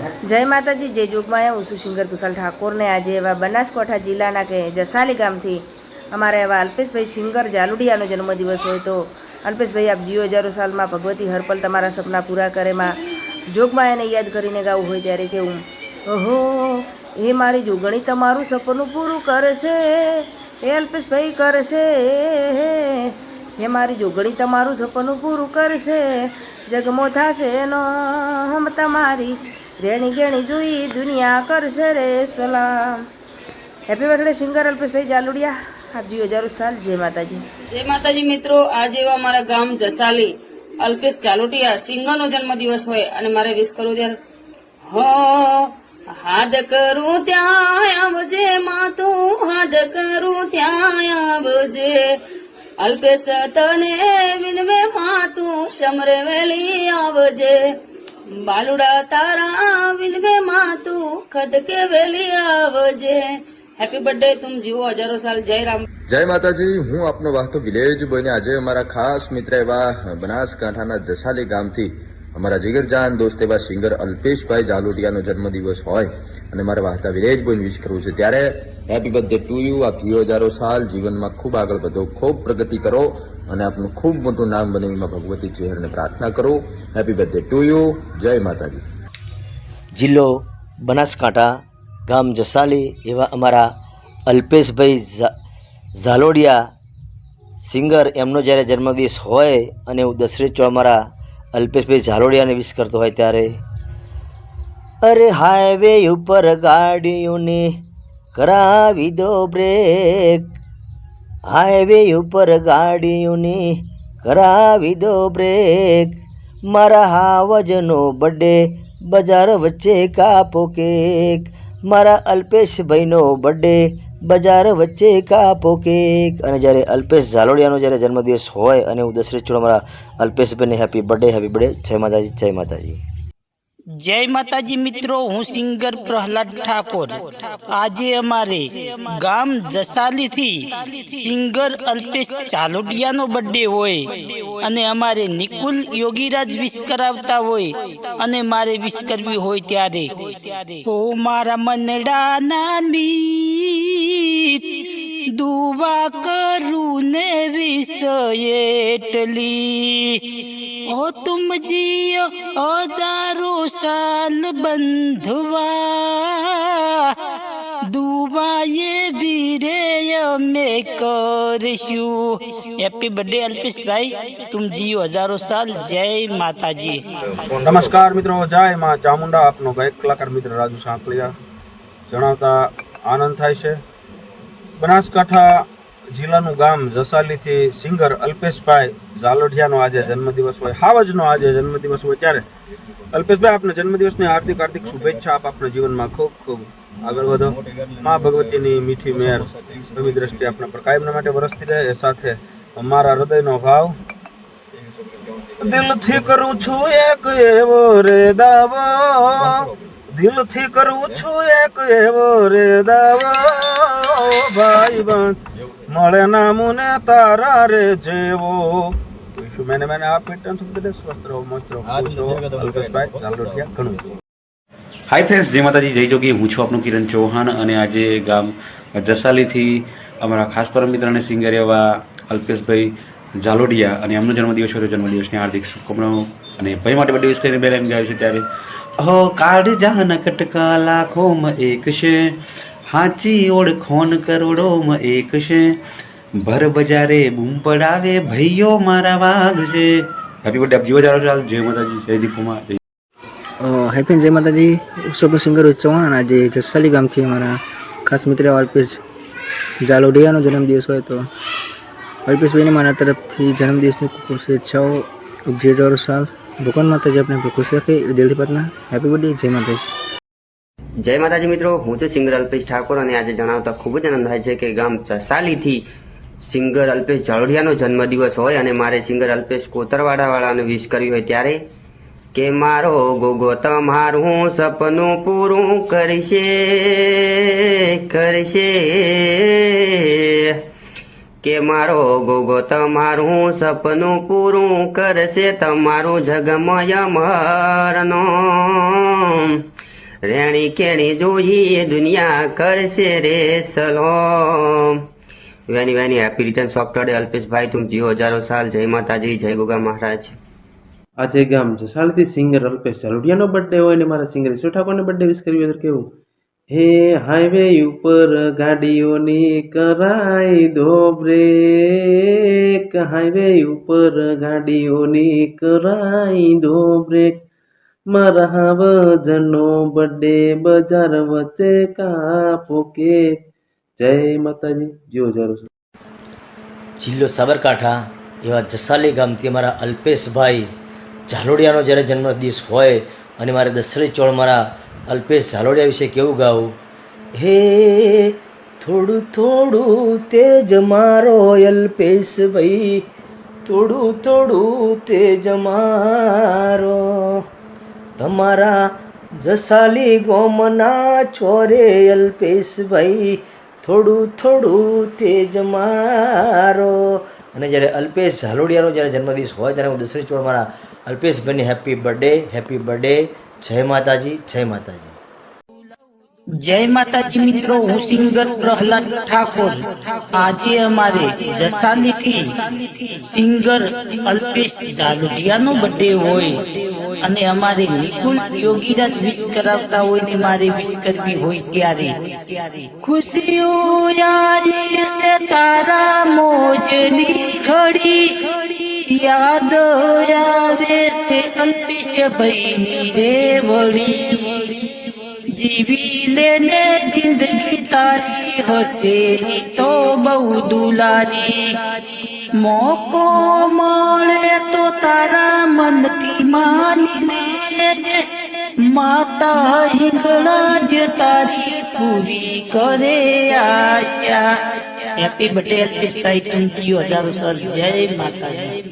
જય માતાજી, જય જોગમાં. હું છું સિંગર ભીખલ ઠાકોરને આજે એવા બનાસકાંઠા જિલ્લાના કે જસાલી ગામથી અમારા એવા અલ્પેશભાઈ સિંગર જાલુડિયાનો જન્મદિવસ હોય તો અલ્પેશભાઈ આપ જીઓ હજારો સાલમાં ભગવતી હરપલ તમારા સપના પૂરા કરેમાં જોગમાં એને યાદ કરીને ગાવું હોય ત્યારે કેવું, ઓહો એ મારી જોગણી તમારું સપનું પૂરું કરશે, એ અલ્પેશભાઈ કરશે, એ મારી જોગણી તમારું સપનું પૂરું કરશે, જગમો થાશે એનો હમ તમારી રેણી ગેણી જોઈ દુનિયા કરશે રે સલામ. હેપી બર્થડે સિંગર અલ્પેશભાઈ જાલુડિયા, આપ જીઓ હજારો સાલ. જય માતાજી. જય માતાજી મિત્રો, આજે એવા મારા ગામ જસાલી અલ્પેશ જાલુડિયા સિંગરનો જન્મદિવસ હોય અને મારે વિશ કરવું ત્યારે હો હાદ કરું ત્યાં આવજે માતું, હાદ કરું ત્યાં આવજે અલ્પેશ તને વિનવે માતું, સમરે વેલી આવજે બાલુડા તારા વિનવે માતું, ખડકે વેલી આવજે. હેપી બર્થડે, તુમ જીવો હજારો સાલ. જય રામ. જય માતાજી. હું આપનો વાહતો વિલેજ બોયને આજે અમારા ખાસ મિત્ર એવા બનાસકાંઠાના જસાલી ગામથી અમારા જીગરજાન દોસ્ત એવા સિંગર અલ્પેશભાઈ જાલુડિયાનો જન્મદિવસ હોય અને મારા વાહતા વિલેજ બોયને વિશ કરવું છે ત્યારે હેપી બર્થડે ટુ યુ. આપ જીવો હજારો સાલ, જીવનમાં ખૂબ આગળ વધો, ખૂબ પ્રગતિ કરો અને આપનું ખૂબ મોટું નામ બને એમાં ભગવતી ચહેરને પ્રાર્થના કરો. Happy birthday to you. જય માતાજી. જિલ્લો બનાસકાંઠા, ગામ જસાલી એવા અમારા અલ્પેશભાઈ ઝાલોડિયા સિંગર, એમનો જ્યારે જન્મદિવસ હોય અને હું દસરે ચો અમારા અલ્પેશભાઈ ઝાલોડિયાને વિશ કરતો હોય ત્યારે અરે હાઈવે ઉપર ગાડીઓને કરાવી દો બ્રેક, હાઈવે ઉપર ગાડીઓને કરાવી દો બ્રેક, મારા હાવજનો બર્થડે બજાર વચ્ચે કાપો કેક, મારા અલ્પેશભાઈનો બર્થડે બજાર વચ્ચે કાપો કેક. અને જ્યારે અલ્પેશ ઝાલોડિયાનો જ્યારે જન્મદિવસ હોય અને હું દસરે ચોડ મારા અલ્પેશભાઈને હેપી બર્થડે, હેપી બર્થડે. જય માતાજી, જય માતાજી. જય માતાજી મિત્રો, હું સિંગર પ્રહલાદ ઠાકોર. આજે અમારે ગામ જસાલીથી સિંગર અલ્પેશ જાલોડિયાનો બર્થડે હોય અને અમારે નિકુલ યોગીરાજ વિશ કરાવતા હોય અને મારે વિશ કરવી હોય ત્યારે ઓ મારા મનડાના મીત દુવા કરું ને વિશ એટલી, ओ तुम जियो हजारों साल बंधुआ, दुआ ये वीरे में करशु. हैप्पी बर्थडे अल्पेशभाई, तुम जियो हजारों साल. जय माताजी. नमस्कार मित्रों, जय मां चामुंडा. आपनो गायक कलाकार मित्र રાજુ સાંકળિયા જણાવતા આનંદ થાય છે. બનાસકાંઠા જિલ્લાનું ગામ જસાલીથી સિંગર અલ્પેશભાઈ ઝાલોડિયાનો આજે જન્મદિવસ હોય, હાવજનો આજે જન્મદિવસ હોય ત્યારે અલ્પેશભાઈ આપના જન્મદિવસની હાર્દિક હાર્દિક શુભેચ્છા. આપ આપણા જીવનમાં ખૂબ ખૂબ આગળ વધો. મા ભગવતીની મીઠી મેર નવી દ્રષ્ટિ આપણા પર કાયમના માટે વરસતી રહે. એ સાથે મારા હૃદયનો ભાવ દિલથી કરું છું એક એવો રે દાવો, દિલથી કરું છું એક એવો રે દાવો, ભાઈ બંધ મળે ના મુને તારા રે જેવો. मैंने आप स्वस्थ रहो, मस्त रहो, खुश रहो. अल्पेशभाई ઝાલોડિયા ઘણું. હાય ફ્રેન્ડ્સ, જય માતાજી, જય જોગી. હું છું આપનું કિરણ ચૌહાણ અને આજે ગામ જસાલીથી અમારા ખાસ પરમ મિત્ર અને સિંગર એવા અલ્પેશભાઈ ઝાલોડિયા અને એમનો જન્મદિવસ હોય તો જન્મદિવસની હાર્દિક શુભકામનાઓ અને ભાઈ માટે બર્થડે વિશ કરીને બે એમ ગાયું છે ત્યારે અહો કાઢ જાન કટકા લાખોમાં એક છે, હાચી ઓળખોન કરોડોમાં એક છે, ભર બજારે બૂમ પડાવે ભાઈઓ મારા વાગશે. Happy birthday. આપ જીવો હજારો સાલ. જય માતાજી, જય દીપુમા. હેપી જય માતાજી. ઉત્સવ સિંગર ચૌહાણ આજે જસાલી ગામથી અમારા ખાસ મિત્ર અલ્પેશ ઝાલોડિયાનો જન્મદિવસ હોય તો અલ્પેશભાઈને મારા તરફથી જન્મદિવસની ખૂબ શુભેચ્છાઓ. જે હજારો સાલ ભગવાન માતાજી આપણે ખુશ રાખે એ દિલથી પ્રાર્થના. Happy birthday. જય માતાજી. જય માતાજી મિત્રો, હું છું સિંગર અલ્પેશ ઠાકોર અને આજે જણાવતા ખૂબ જ આનંદ થાય છે કે ગામ જસાલીથી સિંગર અલ્પેશ ઝાલોડિયાનો જન્મદિવસ હોય અને મારે સિંગર અલ્પેશ કોતરવાડાવાળાને વિશ કરવી હોય ત્યારે કે મારો ગોગો તમારું સપનું પૂરું કરશે કરશે, કે મારો ગોગો તમારું સપનું પૂરું કરશે, તમારું જગમય અમરનો રેણી કેણી જોઈએ દુનિયા કરશે રે સલોમ. વેની વેની હેપી રિટર્ન્સ ઓફ ટુડે અલ્પેશભાઈ, તુમ જીવો હજારો સાલ. જય માતાજી, જય ગોગા મહારાજ. આજે ગામ જસાલથી સિંગર અલ્પેશ જાલોડિયાનો બર્થડે હોય ને મારા સિંગર ઈશ્વર ઠાકોરને બર્થડે વિશ કર્યું હતું. કેવું હે હાઈવે ઉપર ગાડીઓની કરાઈ દો બ્રેક, હાઈવે ઉપર ગાડીઓની કરાઈ દો બ્રેક, મારા હાવજનો બર્થડે બજાર વચ્ચે કાપો કેક. જય માતાજી, જીઓ જારો. જિલ્લો સાબરકાંઠા એવા જસાલી ગામથી અમારા અલ્પેશભાઈ ઝાલોડિયાનો જ્યારે જન્મદિવસ હોય અને મારે દસરી ચોળ મારા અલ્પેશ ઝાલોડિયા વિશે કેવું ગાવું. હે થોડું થોડું તેજ મારો અલ્પેશભાઈ, થોડું થોડું તેજ મારો, તમારા જસાલી ગોમના છોરે અલ્પેશભાઈ, થોડું થોડું તેજ મારો. અને જ્યારે અલ્પેશ ઝાલોડિયાનો જ્યારે જન્મદિવસ હોય ત્યારે હું દસરી ચોળ મારા અલ્પેશભાઈને હેપી બર્થડે, હેપી બર્થડે. જય માતાજી, જય માતાજી. જય માતાજી મિત્રો, હું સિંગર પ્રહલાદ ઠાકોર. આજે અમારે જસાલીથી સિંગર અલ્પેશ ઝાલોડિયાનો બર્થડે હોય અને અમારે નિકુલ યોગીરાજ વિશ કરાવતા હોય ને મારે વિશ કરવી હોય ત્યારે ખુશીઓ યારી છે તારા મોજની ઘડી, યાદ આવે છે અલ્પેશ ભાઈની રેવડી, જીવી લેને જિંદગી તારી હશે ઈ તો બહુ દુલારી, મોકો મળે તો તારા મનથી માની લેજે, માતા હિંગળા જ તારી પૂરી કરે આશા. હેપી બર્થડે અલ્પેશભાઈ, 20,000 સર. જય માતાજી.